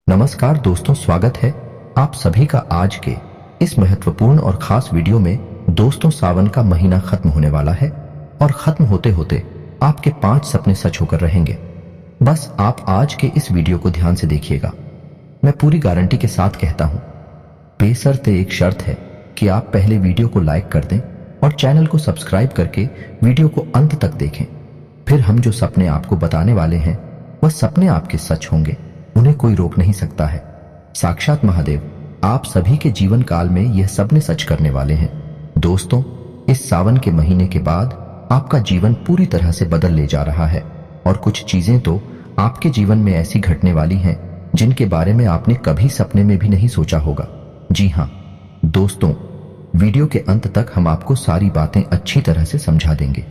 नमस्कार दोस्तों, स्वागत है आप सभी का आज के इस महत्वपूर्ण और खास वीडियो में। दोस्तों, सावन का महीना खत्म होने वाला है और खत्म होते होते आपके 5 सपने सच होकर रहेंगे। बस आप आज के इस वीडियो को ध्यान से देखिएगा। मैं पूरी गारंटी के साथ कहता हूं, बेशर्ते एक शर्त है कि आप पहले वीडियो को लाइक कर दें और चैनल को सब्सक्राइब करके वीडियो को अंत तक देखें। फिर हम जो सपने आपको बताने वाले हैं वह सपने आपके सच होंगे, उन्हें कोई रोक नहीं सकता है। साक्षात महादेव आप सभी के जीवन काल में यह सपने सच करने वाले हैं। दोस्तों, इस सावन के महीने के बाद आपका जीवन पूरी तरह से बदल ले जा रहा है और कुछ चीजें तो आपके जीवन में ऐसी घटने वाली हैं जिनके बारे में आपने कभी सपने में भी नहीं सोचा होगा। जी हाँ दोस्तों, वीडियो के अंत तक हम आपको सारी बातें अच्छी तरह से समझा देंगे,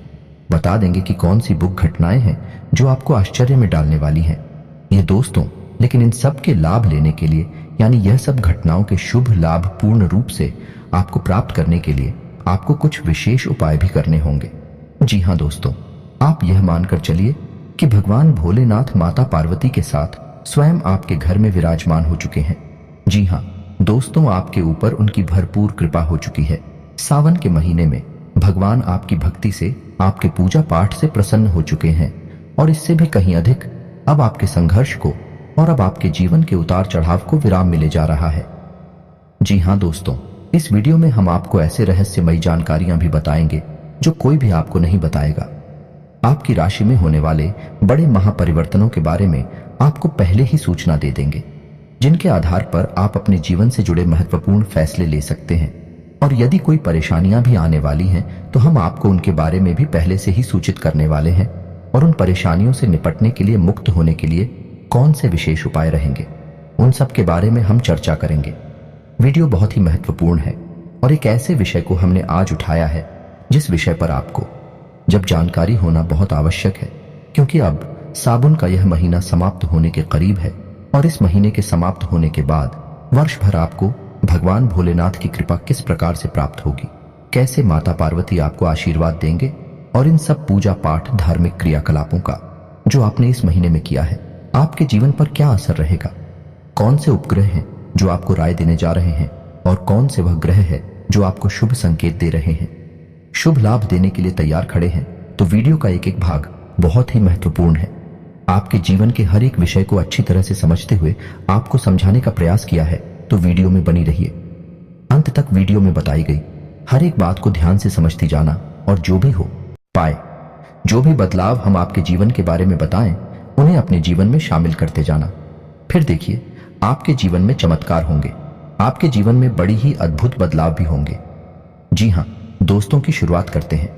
बता देंगे कि कौन सी बुक घटनाएं हैं जो आपको आश्चर्य में डालने वाली हैं। ये दोस्तों, लेकिन इन सब के लाभ लेने के लिए, यानी यह सब घटनाओं के शुभ लाभ पूर्ण रूप से आपको प्राप्त करने के लिए आपको कुछ विशेष उपाय भी करने होंगे। जी हाँ दोस्तों, आप यह मानकर चलिए कि भगवान भोलेनाथ माता पार्वती के साथ स्वयं आपके घर में विराजमान हो चुके हैं। जी हाँ दोस्तों, आपके ऊपर उनकी भरपूर कृपा हो चुकी है। सावन के महीने में भगवान आपकी भक्ति से, आपके पूजा पाठ से प्रसन्न हो चुके हैं और इससे भी कहीं अधिक अब आपके संघर्ष को और अब आपके जीवन के उतार चढ़ाव को विराम मिले जा रहा है। जी हाँ दोस्तों, इस वीडियो में हम आपको ऐसे रहस्यमयी जानकारियां भी बताएंगे जो कोई भी आपको नहीं बताएगा। आपकी राशि में होने वाले बड़े महापरिवर्तनों के बारे में आपको पहले ही सूचना दे देंगे, जिनके आधार पर आप अपने जीवन से जुड़े महत्वपूर्ण फैसले ले सकते हैं। और यदि कोई परेशानियां भी आने वाली हैं तो हम आपको उनके बारे में भी पहले से ही सूचित करने वाले हैं और उन परेशानियों से निपटने के लिए, मुक्त होने के लिए कौन से विशेष उपाय रहेंगे, उन सब के बारे में हम चर्चा करेंगे। वीडियो बहुत ही महत्वपूर्ण है और एक ऐसे विषय को हमने आज उठाया है जिस विषय पर आपको जब जानकारी होना बहुत आवश्यक है, क्योंकि अब सावन का यह महीना समाप्त होने के करीब है और इस महीने के समाप्त होने के बाद वर्ष भर आपको भगवान भोलेनाथ की कृपा किस प्रकार से प्राप्त होगी, कैसे माता पार्वती आपको आशीर्वाद देंगे और इन सब पूजा पाठ, धार्मिक क्रियाकलापों का जो आपने इस महीने में किया है आपके जीवन पर क्या असर रहेगा, कौन से उपग्रह हैं जो आपको राय देने जा रहे हैं और कौन से वह ग्रह है जो आपको शुभ संकेत दे रहे हैं, शुभ लाभ देने के लिए तैयार खड़े हैं। तो वीडियो का एक एक भाग बहुत ही महत्वपूर्ण है। आपके जीवन के हर एक विषय को अच्छी तरह से समझते हुए आपको समझाने का प्रयास किया है, तो वीडियो में बनी रहिए। अंत तक वीडियो में बताई गई हर एक बात को ध्यान से समझती जाना और जो भी हो पाए, जो भी बदलाव हम आपके जीवन के बारे में बताएं उन्हें अपने जीवन में शामिल करते जाना। फिर देखिए, आपके जीवन में चमत्कार होंगे, आपके जीवन में बड़ी ही अद्भुत बदलाव भी होंगे। जी हाँ दोस्तों, की शुरुआत करते हैं।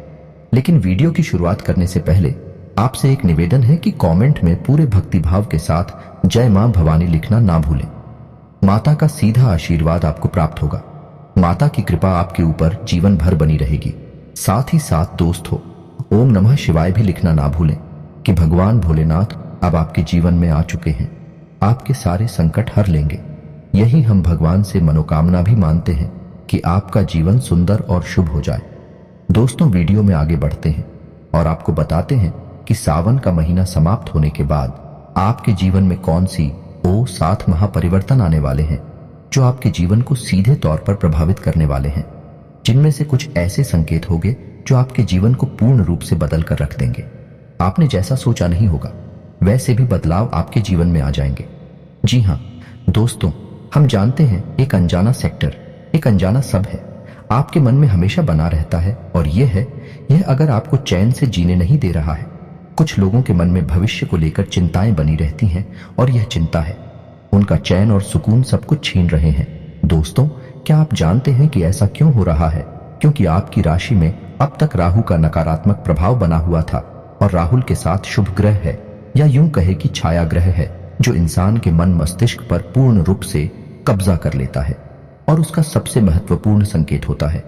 लेकिन वीडियो की शुरुआत करने से पहले आपसे एक निवेदन है कि कमेंट में पूरे भक्तिभाव के साथ जय मां भवानी लिखना ना भूलें। माता का सीधा आशीर्वाद आपको प्राप्त होगा। माता की कृपा आपके ऊपर जीवन भर बनी रहेगी। साथ ही साथ दोस्तों, ओम नमः शिवाय भी लिखना ना भूलें कि भगवान भोलेनाथ अब आपके जीवन में आ चुके हैं, आपके सारे संकट हर लेंगे। यही हम भगवान से मनोकामना भी मानते हैं कि आपका जीवन सुंदर और शुभ हो जाए। दोस्तों, वीडियो में आगे बढ़ते हैं और आपको बताते हैं कि सावन का महीना समाप्त होने के बाद आपके जीवन में कौन सी 7 महापरिवर्तन आने वाले हैं जो आपके जीवन को सीधे तौर पर प्रभावित करने वाले हैं, जिनमें से कुछ ऐसे संकेत होंगे जो आपके जीवन को पूर्ण रूप से बदल कर रख देंगे। आपने जैसा सोचा नहीं होगा वैसे भी बदलाव आपके जीवन में आ जाएंगे। जी हाँ दोस्तों, हम जानते हैं एक अनजाना सेक्टर, एक अनजाना सब है आपके मन में हमेशा बना रहता है और यह अगर आपको चैन से जीने नहीं दे रहा है। कुछ लोगों के मन में भविष्य को लेकर चिंताएं बनी रहती हैं और यह चिंता है उनका चैन और सुकून सब कुछ छीन रहे हैं। दोस्तों, क्या आप जानते हैं कि ऐसा क्यों हो रहा है? क्योंकि आपकी राशि में अब तक राहु का नकारात्मक प्रभाव बना हुआ था और राहुल के साथ शुभ ग्रह है, या यूं कहे कि छाया ग्रह है, जो इंसान के मन मस्तिष्क पर पूर्ण रूप से कब्जा कर लेता है और उसका सबसे महत्वपूर्ण संकेत होता है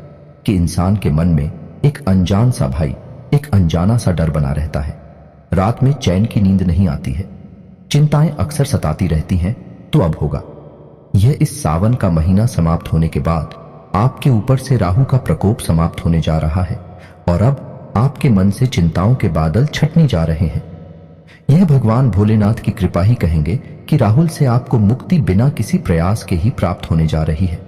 कि इंसान के मन में एक अनजान सा भय, एक अनजाना सा डर बना रहता है। रात में चैन की नींद नहीं आती है, चिंताएं अक्सर सताती रहती हैं। तो अब होगा यह इस सावन का महीना समाप्त होने के बाद आपके ऊपर से राहु का प्रकोप समाप्त होने जा रहा है और अब आपके मन से चिंताओं के बादल छटने जा रहे हैं। यह भगवान भोलेनाथ की कृपा ही कहेंगे कि राहुल से आपको मुक्ति बिना किसी प्रयास के ही प्राप्त होने जा रही है।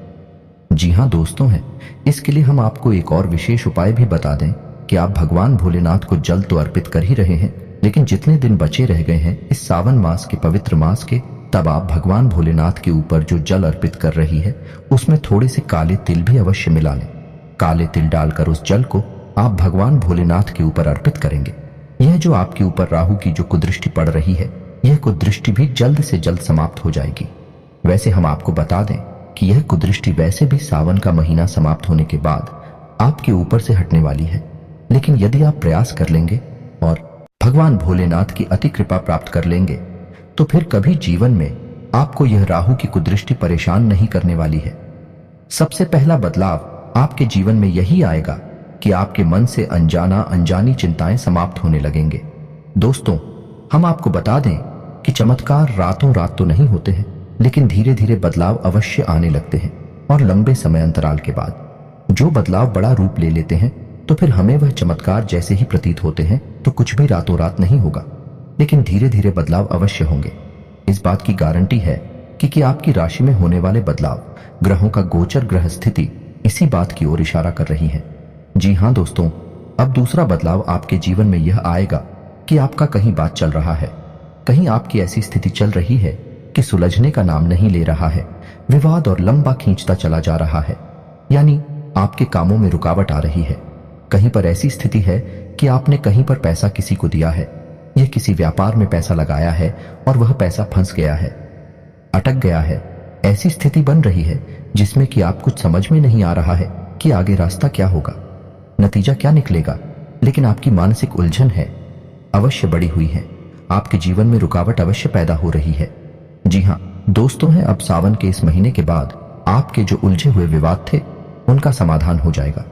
जी हाँ दोस्तों, है इसके लिए हम आपको एक और विशेष उपाय भी बता दें कि आप भगवान भोलेनाथ को जल तो अर्पित कर ही रहे हैं, लेकिन जितने दिन बचे रह गए हैं इस सावन मास के पवित्र मास के, तब आप भगवान भोलेनाथ के ऊपर जो जल अर्पित कर रही है उसमें थोड़े से काले तिल भी अवश्य मिला लें। काले तिल डालकर उस जल को आप भगवान भोलेनाथ के ऊपर अर्पित करेंगे। यह जो आपके ऊपर राहु की जो कुदृष्टि पड़ रही है, यह कुदृष्टि भी जल्द से जल्द समाप्त हो जाएगी। वैसे हम आपको बता दें कि यह कुदृष्टि वैसे भी सावन का महीना समाप्त होने के बाद आपके ऊपर से हटने वाली है, लेकिन यदि आप प्रयास कर लेंगे और भगवान भोलेनाथ की अति कृपा प्राप्त कर लेंगे तो फिर कभी जीवन में आपको यह राहु की कुदृष्टि परेशान नहीं करने वाली है। सबसे पहला बदलाव आपके जीवन में यही आएगा कि आपके मन से अनजानी चिंताएं समाप्त होने लगेंगे। दोस्तों, हम आपको बता दें कि चमत्कार रातों रात तो नहीं होते हैं, लेकिन धीरे धीरे बदलाव अवश्य आने लगते हैं और लंबे समय अंतराल के बाद जो बदलाव बड़ा रूप ले लेते हैं तो फिर हमें वह चमत्कार जैसे ही प्रतीत होते हैं तो कुछ भी रातों रात नहीं होगा, लेकिन धीरे धीरे बदलाव अवश्य होंगे। इस बात की गारंटी है कि आपकी राशि में होने वाले बदलाव ग्रहों का गोचर ग्रह स्थिति इसी बात की ओर इशारा कर रही है। जी हाँ दोस्तों, अब दूसरा बदलाव आपके जीवन में यह आएगा कि आपका कहीं बात चल रहा है, कहीं आपकी ऐसी स्थिति चल रही है कि सुलझने का नाम नहीं ले रहा है, विवाद और लंबा खींचता चला जा रहा है, यानी आपके कामों में रुकावट आ रही है। कहीं पर ऐसी स्थिति है कि आपने कहीं पर पैसा किसी को दिया है या किसी व्यापार में पैसा लगाया है और वह पैसा फंस गया है, अटक गया है। ऐसी स्थिति बन रही है जिसमें कि आप कुछ समझ में नहीं आ रहा है कि आगे रास्ता क्या होगा, नतीजा क्या निकलेगा, लेकिन आपकी मानसिक उलझन है अवश्य बड़ी हुई है, आपके जीवन में रुकावट अवश्य पैदा हो रही है। जी हाँ दोस्तों, है अब सावन के इस महीने के बाद आपके जो उलझे हुए विवाद थे उनका समाधान हो जाएगा।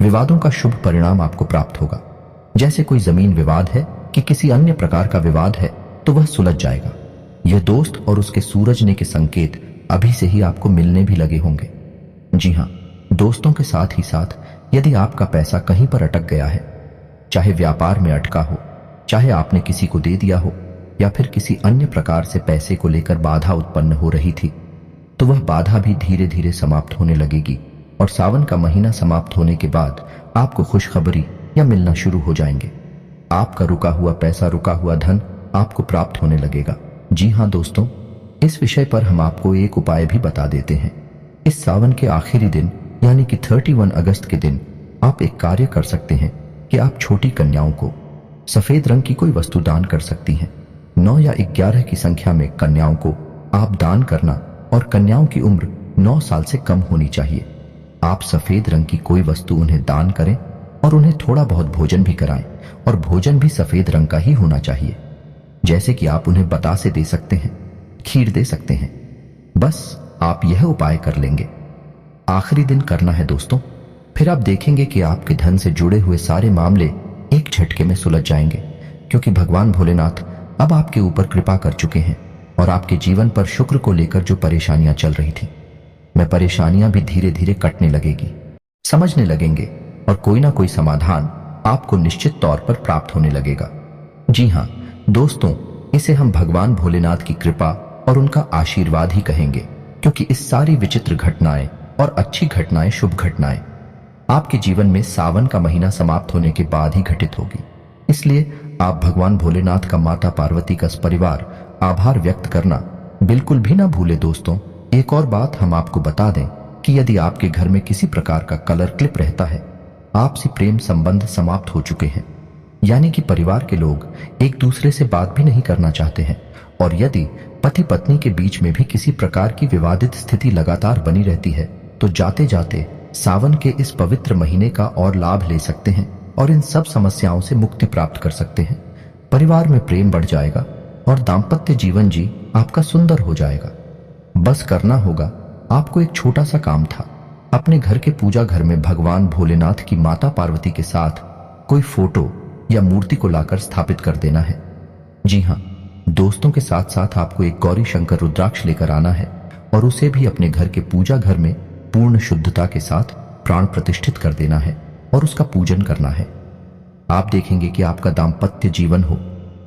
विवादों का शुभ परिणाम आपको प्राप्त होगा। जैसे कोई जमीन विवाद है कि किसी अन्य प्रकार का विवाद है तो वह सुलझ जाएगा। यह दोस्त और उसके सूरजने के संकेत अभी से ही आपको मिलने भी लगे होंगे। जी हाँ दोस्तों, के साथ ही साथ यदि आपका पैसा कहीं पर अटक गया है, चाहे व्यापार में अटका हो, चाहे आपने किसी को दे दिया हो या फिर किसी अन्य प्रकार से पैसे को लेकर बाधा उत्पन्न हो रही थी, तो वह बाधा भी धीरे धीरे समाप्त होने लगेगी और सावन का महीना समाप्त होने के बाद आपको खुशखबरी या मिलना शुरू हो जाएंगे। आपका रुका हुआ पैसा, रुका हुआ धन आपको प्राप्त होने लगेगा। जी हाँ दोस्तों, इस विषय पर हम आपको एक उपाय भी बता देते हैं। इस सावन के आखिरी दिन यानी कि 31 अगस्त के दिन आप एक कार्य कर सकते हैं कि आप छोटी कन्याओं को सफेद रंग की कोई वस्तु दान कर सकती हैं। 9 या 11 की संख्या में कन्याओं को आप दान करना और कन्याओं की उम्र 9 साल से कम होनी चाहिए। आप सफेद रंग की कोई वस्तु उन्हें दान करें और उन्हें थोड़ा बहुत भोजन भी कराएं, और भोजन भी सफेद रंग का ही होना चाहिए। जैसे कि आप उन्हें बतासे दे सकते हैं, खीर दे सकते हैं। बस आप यह उपाय कर लेंगे, आखिरी दिन करना है दोस्तों, फिर आप देखेंगे कि आपके धन से जुड़े हुए सारे मामले एक झटके में सुलझ जाएंगे, क्योंकि भगवान भोलेनाथ अब आपके ऊपर कृपा कर चुके हैं और आपके जीवन पर शुक्र को लेकर जो परेशानियां चल रही थी, वह परेशानियां भी धीरे धीरे कटने लगेगी, समझने लगेंगे और कोई ना कोई समाधान आपको निश्चित तौर पर प्राप्त होने लगेगा। जी हाँ दोस्तों, इसे हम भगवान भोलेनाथ की कृपा और उनका आशीर्वाद ही कहेंगे, क्योंकि इस सारी विचित्र घटनाएं और अच्छी घटनाएं, शुभ घटनाएं आपके जीवन में सावन का महीना समाप्त होने के बाद ही घटित होगी। इसलिए आप भगवान भोलेनाथ का, माता पार्वती का परिवार आभार व्यक्त करना बिल्कुल भी ना भूले। दोस्तों, एक और बात हम आपको बता दें कि यदि आपके घर में किसी प्रकार का कलर क्लिप रहता है, आपसी प्रेम संबंध समाप्त हो चुके हैं, यानी कि परिवार के लोग एक दूसरे से बात भी नहीं करना चाहते हैं, और यदि पति पत्नी के बीच में भी किसी प्रकार की विवादित स्थिति लगातार बनी रहती है, तो जाते जाते सावन के इस पवित्र महीने का और लाभ ले सकते हैं और इन सब समस्याओं से मुक्ति प्राप्त कर सकते हैं। परिवार में प्रेम बढ़ जाएगा और दाम्पत्य जीवन जी आपका सुंदर हो जाएगा। बस करना होगा आपको एक छोटा सा काम था, अपने घर के पूजा घर में भगवान भोलेनाथ की माता पार्वती के साथ कोई फोटो या मूर्ति को लाकर स्थापित कर देना है। जी हाँ दोस्तों, के साथ साथ आपको एक गौरी शंकर रुद्राक्ष लेकर आना है और उसे भी अपने घर के पूजा घर में पूर्ण शुद्धता के साथ प्राण प्रतिष्ठित कर देना है और उसका पूजन करना है। आप देखेंगे कि आपका दाम्पत्य जीवन हो,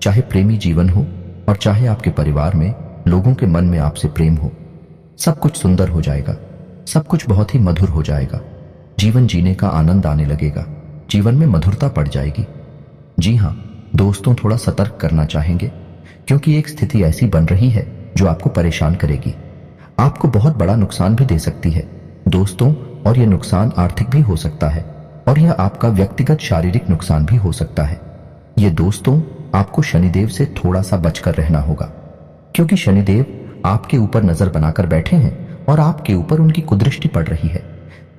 चाहे प्रेमी जीवन हो, और चाहे आपके परिवार में लोगों के मन में आपसे प्रेम हो। सब कुछ सुंदर हो जाएगा, सब कुछ बहुत ही मधुर हो जाएगा। जीवन जीने का आनंद आने लगेगा, जीवन में मधुरता पड़ जाएगी। जी हाँ दोस्तों, थोड़ा सतर्क करना चाहेंगे क्योंकि एक स्थिति ऐसी बन रही है जो आपको परेशान करेगी, आपको बहुत बड़ा नुकसान भी दे सकती है दोस्तों। और यह नुकसान आर्थिक भी हो सकता है और यह आपका व्यक्तिगत शारीरिक नुकसान भी हो सकता है। ये दोस्तों, आपको शनिदेव से थोड़ा सा बचकर रहना होगा क्योंकि शनिदेव आपके ऊपर नजर बनाकर बैठे हैं और आपके ऊपर उनकी कुदृष्टि पड़ रही है।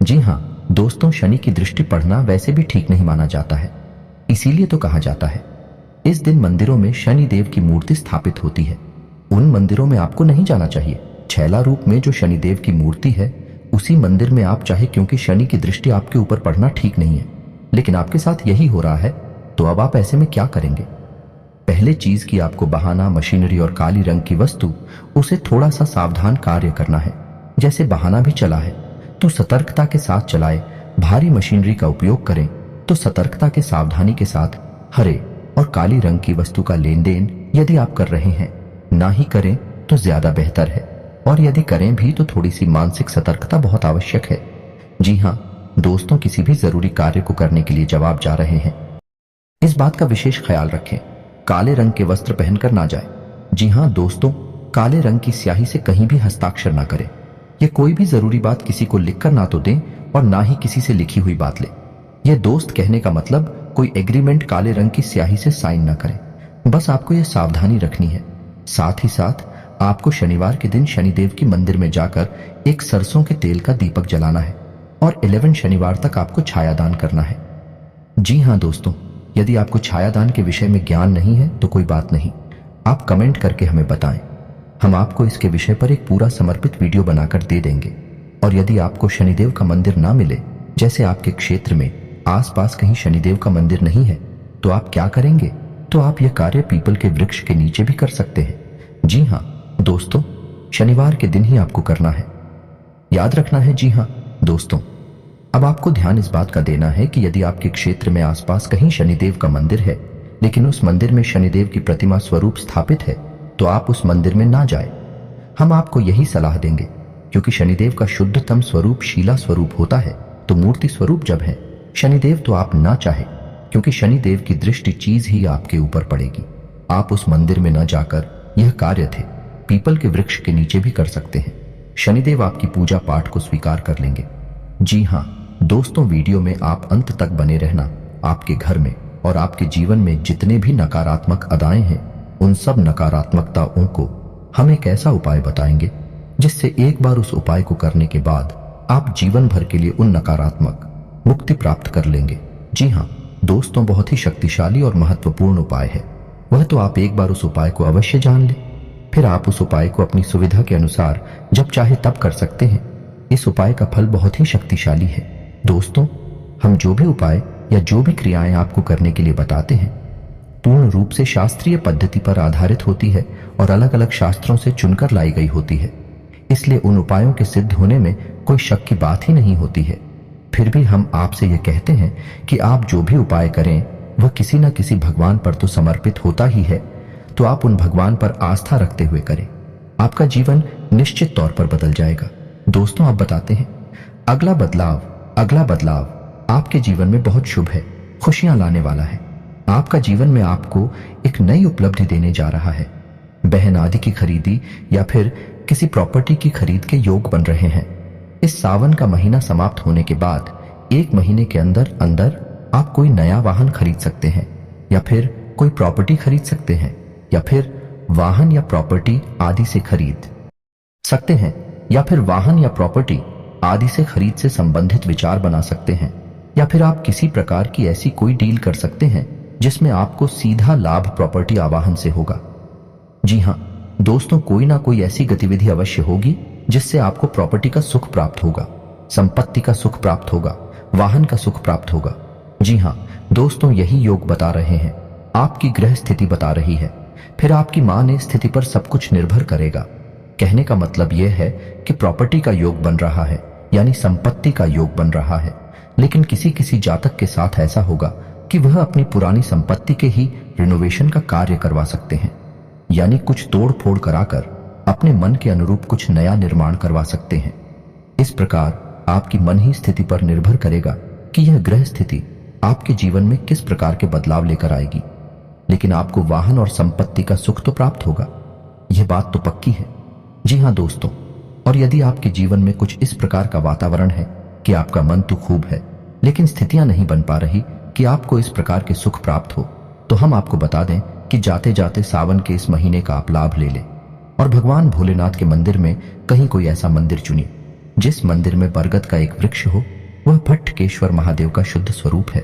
जी हाँ दोस्तों, शनि की दृष्टि पड़ना वैसे भी ठीक नहीं माना जाता है, इसीलिए तो कहा जाता है इस दिन मंदिरों में शनिदेव की मूर्ति स्थापित होती है। उन मंदिरों में आपको नहीं जाना चाहिए। छैला रूप में जो शनिदेव की मूर्ति है उसी मंदिर में आप चाहे, क्योंकि शनि की दृष्टि आपके ऊपर पड़ना ठीक नहीं है। लेकिन आपके साथ यही हो रहा है, तो अब आप ऐसे में क्या करेंगे? पहले चीज की आपको बहाना, मशीनरी और काली रंग की वस्तु, उसे थोड़ा सा सावधान कार्य करना है। जैसे बहाना भी चला है तो सतर्कता के साथ चलाए, भारी मशीनरी का उपयोग करें तो सतर्कता के सावधानी के साथ हरे और काली रंग की वस्तु का लेन देन यदि आप कर रहे हैं, ना ही करें तो ज्यादा बेहतर है। और यदि करें भी तो थोड़ी सी मानसिक सतर्कता बहुत आवश्यक है। जी हाँ दोस्तों, किसी भी जरूरी कार्य को करने के लिए जब आप जा रहे हैं, इस बात का विशेष ख्याल रखें, काले रंग के वस्त्र पहनकर ना जाए। जी हाँ दोस्तों, काले रंग की स्याही से कहीं भी हस्ताक्षर ना करें। यह कोई भी जरूरी बात किसी को लिखकर ना तो दें और ना ही किसी से लिखी हुई बात लें। यह दोस्त कहने का मतलब कोई एग्रीमेंट काले रंग की स्याही से साइन ना करें। बस आपको यह सावधानी रखनी है। साथ ही साथ आपको शनिवार के दिन शनिदेव की मंदिर में जाकर एक सरसों के तेल का दीपक जलाना है और 11 शनिवार तक आपको छायादान करना है। जी हाँ दोस्तों, यदि आपको छायादान के विषय में ज्ञान नहीं है तो कोई बात नहीं, आप कमेंट करके हमें बताएं, हम आपको इसके विषय पर एक पूरा समर्पित वीडियो बनाकर दे देंगे। और यदि आपको शनिदेव का मंदिर ना मिले, जैसे आपके क्षेत्र में आसपास कहीं शनिदेव का मंदिर नहीं है, तो आप क्या करेंगे? तो आप यह कार्य पीपल के वृक्ष के नीचे भी कर सकते हैं। जी हाँ दोस्तों, शनिवार के दिन ही आपको करना है, याद रखना है। जी हाँ दोस्तों, अब आपको ध्यान इस बात का देना है कि यदि आपके क्षेत्र में आसपास कहीं शनिदेव का मंदिर है, लेकिन उस मंदिर में शनिदेव की प्रतिमा स्वरूप स्थापित है, तो आप उस मंदिर में ना जाए। हम आपको यही सलाह देंगे क्योंकि शनिदेव का शुद्धतम स्वरूप शीला स्वरूप होता है, तो मूर्ति स्वरूप जब है शनिदेव, तो आप ना चाहे क्योंकि शनिदेव की दृष्टि चीज ही आपके ऊपर पड़ेगी। आप उस मंदिर में न जाकर यह कार्य थे पीपल के वृक्ष के नीचे भी कर सकते हैं। शनिदेव आपकी पूजा पाठ को स्वीकार कर लेंगे। जी हाँ दोस्तों, वीडियो में आप अंत तक बने रहना। आपके घर में और आपके जीवन में जितने भी नकारात्मक अदाएं हैं, उन सब नकारात्मकताओं को हम एक ऐसा उपाय बताएंगे जिससे एक बार उस उपाय को करने के बाद आप जीवन भर के लिए उन नकारात्मक मुक्ति प्राप्त कर लेंगे। जी हाँ दोस्तों, बहुत ही शक्तिशाली और महत्वपूर्ण उपाय है। वह तो आप एक बार उस उपाय को अवश्य जान लें, फिर आप उस उपाय को अपनी सुविधा के अनुसार जब चाहे तब कर सकते हैं। इस उपाय का फल बहुत ही शक्तिशाली है। दोस्तों, हम जो भी उपाय या जो भी क्रियाएं आपको करने के लिए बताते हैं, पूर्ण रूप से शास्त्रीय पद्धति पर आधारित होती है और अलग अलग शास्त्रों से चुनकर लाई गई होती है। इसलिए उन उपायों के सिद्ध होने में कोई शक की बात ही नहीं होती है। फिर भी हम आपसे यह कहते हैं कि आप जो भी उपाय करें वह किसी न किसी भगवान पर तो समर्पित होता ही है, तो आप उन भगवान पर आस्था रखते हुए करें। आपका जीवन निश्चित तौर पर बदल जाएगा। दोस्तों, आप बताते हैं अगला बदलाव आपके जीवन में बहुत शुभ है, खुशियां लाने वाला है। आपका जीवन में आपको एक नई उपलब्धि देने जा रहा है। बहन आदि की खरीदी या फिर किसी प्रॉपर्टी की खरीद के योग बन रहे हैं। इस सावन का महीना समाप्त होने के बाद 1 महीने के अंदर अंदर आप कोई नया वाहन खरीद सकते हैं, या फिर कोई प्रॉपर्टी खरीद सकते हैं, या फिर वाहन या प्रॉपर्टी आदि से खरीद सकते हैं, या फिर वाहन या प्रॉपर्टी आदि से खरीद से संबंधित विचार बना सकते हैं, या फिर आप किसी प्रकार की ऐसी कोई डील कर सकते हैं जिसमें आपको सीधा लाभ प्रॉपर्टी आवाहन से होगा। जी हाँ दोस्तों, कोई ना कोई ऐसी गतिविधि अवश्य होगी जिससे आपको प्रॉपर्टी का सुख प्राप्त होगा, संपत्ति का सुख प्राप्त होगा, वाहन का सुख प्राप्त होगा। जी हाँ दोस्तों, यही योग बता रहे हैं, आपकी ग्रह स्थिति बता रही है, फिर आपकी मां ने स्थिति पर सब कुछ निर्भर करेगा। कहने का मतलब यह है कि प्रॉपर्टी का योग बन रहा है, यानी संपत्ति का योग बन रहा है। लेकिन किसी किसी जातक के साथ ऐसा होगा कि वह अपनी पुरानी संपत्ति के ही रिनोवेशन का कार्य करवा सकते हैं, यानी कुछ तोड़ फोड़ कराकर अपने मन के अनुरूप कुछ नया निर्माण करवा सकते हैं। इस प्रकार आपकी मन ही स्थिति पर निर्भर करेगा कि यह ग्रह स्थिति आपके जीवन में किस प्रकार के बदलाव लेकर आएगी। लेकिन आपको वाहन और संपत्ति का सुख तो प्राप्त होगा, यह बात तो पक्की है। जी हाँ दोस्तों, और यदि आपके जीवन में कुछ इस प्रकार का वातावरण है कि आपका मन तो खूब है लेकिन स्थितियां नहीं बन पा रही कि आपको इस प्रकार के सुख प्राप्त हो, तो हम आपको बता दें कि जाते जाते सावन के इस महीने का आप लाभ ले लें और भगवान भोलेनाथ के मंदिर में कहीं कोई ऐसा मंदिर चुनिए जिस मंदिर में बरगद का एक वृक्ष हो। वह भट्टकेश्वर महादेव का शुद्ध स्वरूप है,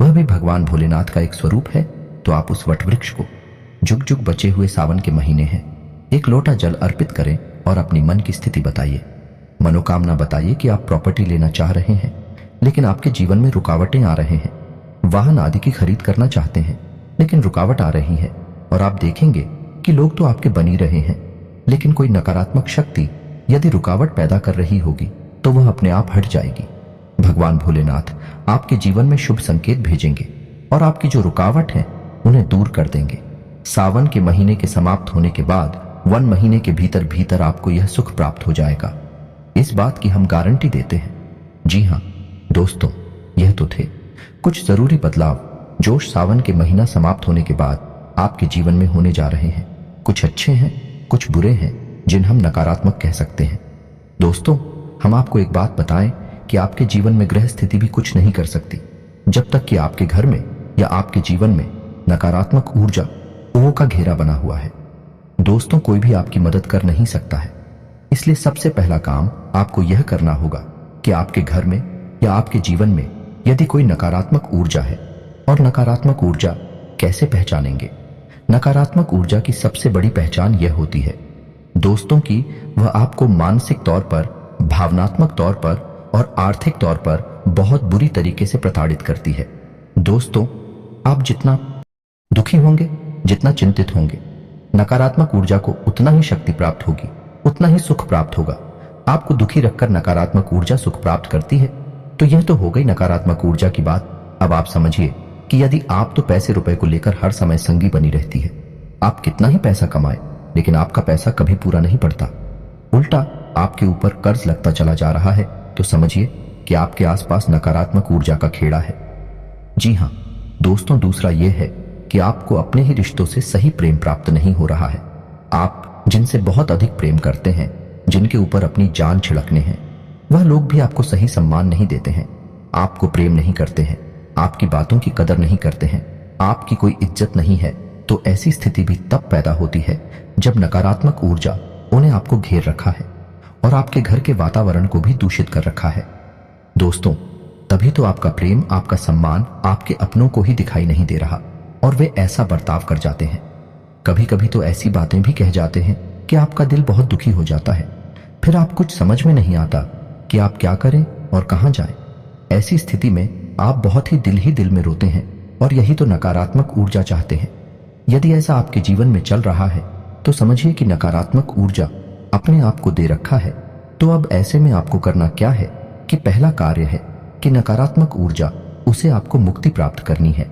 वह भी भगवान भोलेनाथ का एक स्वरूप है। तो आप उस वट वृक्ष को जुग जुग बचे हुए सावन के महीने हैं, एक लोटा जल अर्पित करें और अपनी मन की स्थिति बताइए। मनोकामना बताइए कि आप प्रॉपर्टी लेना चाह रहे हैं लेकिन आपके जीवन में रुकावटें आ रहे हैं। वाहन आदि की खरीद करना चाहते हैं लेकिन रुकावट आ रही है और आप देखेंगे कि लोग तो आपके बनी रहे हैं लेकिन कोई नकारात्मक शक्ति यदि रुकावट पैदा कर रही होगी तो वह अपने आप हट जाएगी। भगवान भोलेनाथ आपके जीवन में शुभ संकेत भेजेंगे और आपकी जो रुकावट है उन्हें दूर कर देंगे। सावन के महीने के समाप्त होने के बाद 1 महीने के भीतर भीतर आपको यह सुख प्राप्त हो जाएगा, इस बात की हम गारंटी देते हैं। जी हाँ दोस्तों, यह तो थे कुछ जरूरी बदलाव जो सावन के महीना समाप्त होने के बाद आपके जीवन में होने जा रहे हैं। कुछ अच्छे हैं, कुछ बुरे हैं जिन्हें हम नकारात्मक कह सकते हैं। दोस्तों, हम आपको एक बात बताएं कि आपके जीवन में ग्रह स्थिति भी कुछ नहीं कर सकती जब तक कि आपके घर में या आपके जीवन में नकारात्मक ऊर्जा ओह का घेरा बना हुआ है। दोस्तों, कोई भी आपकी मदद कर नहीं सकता है, इसलिए सबसे पहला काम आपको यह करना होगा कि आपके घर में या आपके जीवन में यदि कोई नकारात्मक ऊर्जा है, और नकारात्मक ऊर्जा कैसे पहचानेंगे? नकारात्मक ऊर्जा की सबसे बड़ी पहचान यह होती है दोस्तों कि वह आपको मानसिक तौर पर, भावनात्मक तौर पर और आर्थिक तौर पर बहुत बुरी तरीके से प्रताड़ित करती है। दोस्तों, आप जितना दुखी होंगे, जितना चिंतित होंगे, नकारात्मक ऊर्जा को उतना ही शक्ति प्राप्त होगी, उतना ही सुख प्राप्त होगा। आपको दुखी रखकर नकारात्मक ऊर्जा सुख प्राप्त करती है, तो यह तो हो गई नकारात्मक ऊर्जा की बात। अब आप समझिए कि यदि आप तो पैसे रुपए को लेकर हर समय संगी बनी रहती है, आप कितना ही पैसा कमाए लेकिन आपका पैसा कभी पूरा नहीं पड़ता, उल्टा आपके ऊपर कर्ज लगता चला जा रहा है, तो समझिए कि आपके आसपास नकारात्मक ऊर्जा का खेड़ा है। जी हाँ दोस्तों, दूसरा यह है कि आपको अपने ही रिश्तों से सही प्रेम प्राप्त नहीं हो रहा है। आप जिनसे बहुत अधिक प्रेम करते हैं, जिनके ऊपर अपनी जान छिड़कने हैं, वह लोग भी आपको सही सम्मान नहीं देते हैं, आपको प्रेम नहीं करते हैं, आपकी बातों की कदर नहीं करते हैं, आपकी कोई इज्जत नहीं है। तो ऐसी स्थिति भी तब पैदा होती है जब नकारात्मक ऊर्जा उन्हें आपको घेर रखा है और आपके घर के वातावरण को भी दूषित कर रखा है। दोस्तों, तभी तो आपका प्रेम, आपका सम्मान आपके अपनों को ही दिखाई नहीं दे रहा और वे ऐसा बर्ताव कर जाते हैं। कभी कभी तो ऐसी बातें भी कह जाते हैं कि आपका दिल बहुत दुखी हो जाता है। फिर आप कुछ समझ में नहीं आता कि आप क्या करें और कहां जाएं। ऐसी स्थिति में आप बहुत ही दिल में रोते हैं और यही तो नकारात्मक ऊर्जा चाहते हैं। यदि ऐसा आपके जीवन में चल रहा है तो समझिए कि नकारात्मक ऊर्जा अपने आप को दे रखा है। तो अब ऐसे में आपको करना क्या है कि पहला कार्य है कि नकारात्मक ऊर्जा उसे आपको मुक्ति प्राप्त करनी है।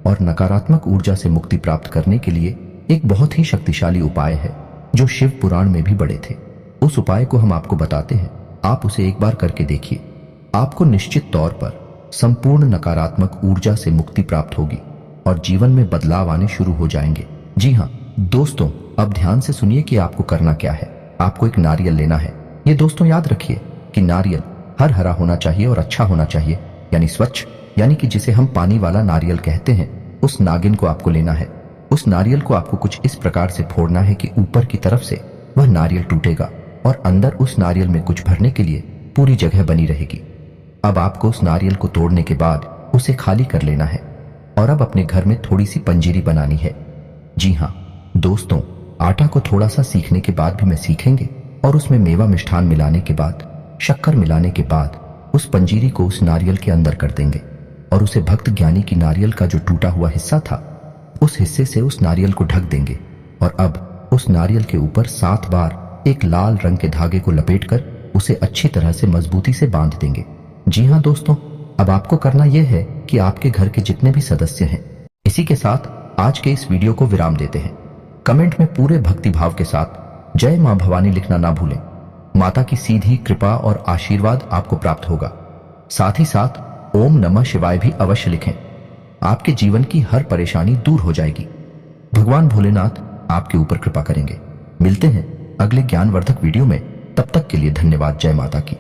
और नकारात्मक ऊर्जा से मुक्ति प्राप्त करने के लिए एक बहुत ही शक्तिशाली उपाय है जो शिव पुराण में भी बड़े थे। उस उपाय को हम आपको बताते हैं, आप उसे एक बार करके देखिए। आपको निश्चित तौर पर संपूर्ण नकारात्मक ऊर्जा से मुक्ति प्राप्त होगी और जीवन में बदलाव आने शुरू हो जाएंगे। जी हाँ दोस्तों, अब ध्यान से सुनिए कि आपको करना क्या है। आपको एक नारियल लेना है। ये दोस्तों याद रखिए कि नारियल हर हरा होना चाहिए और अच्छा होना चाहिए, यानी स्वच्छ, यानी कि जिसे हम पानी वाला नारियल कहते हैं। उस नागिन को आपको लेना है। उस नारियल को आपको कुछ इस प्रकार से फोड़ना है कि ऊपर की तरफ से वह नारियल टूटेगा और अंदर उस नारियल में कुछ भरने के लिए पूरी जगह बनी रहेगी। अब आपको उस नारियल को तोड़ने के बाद उसे खाली कर लेना है और अब अपने घर में थोड़ी सी पंजीरी बनानी है। जी हाँ दोस्तों, आटा को थोड़ा सा सीखने के बाद भी मैं सीखेंगे और उसमें मेवा मिष्ठान मिलाने के बाद, शक्कर मिलाने के बाद उस पंजीरी को उस नारियल के अंदर कर देंगे और उसे भक्त ज्ञानी की नारियल का जो टूटा हुआ हिस्सा था उस हिस्से से उस नारियल को ढक देंगे और अब उस नारियल के ऊपर 7 बार एक लाल रंग के धागे को लपेटकर उसे अच्छी तरह से मजबूती से बांध देंगे। जी हाँ दोस्तों, अब आपको करना यह है कि आपके घर के जितने भी सदस्य हैं, इसी के साथ आज के इस वीडियो को विराम देते हैं। कमेंट में पूरे भक्ति भाव के साथ जय मां भवानी लिखना ना भूलें। माता की सीधी कृपा और आशीर्वाद आपको प्राप्त होगा। साथ ही साथ ओम नमः शिवाय भी अवश्य लिखें। आपके जीवन की हर परेशानी दूर हो जाएगी। भगवान भोलेनाथ आपके ऊपर कृपा करेंगे। मिलते हैं अगले ज्ञानवर्धक वीडियो में। तब तक के लिए धन्यवाद। जय माता की।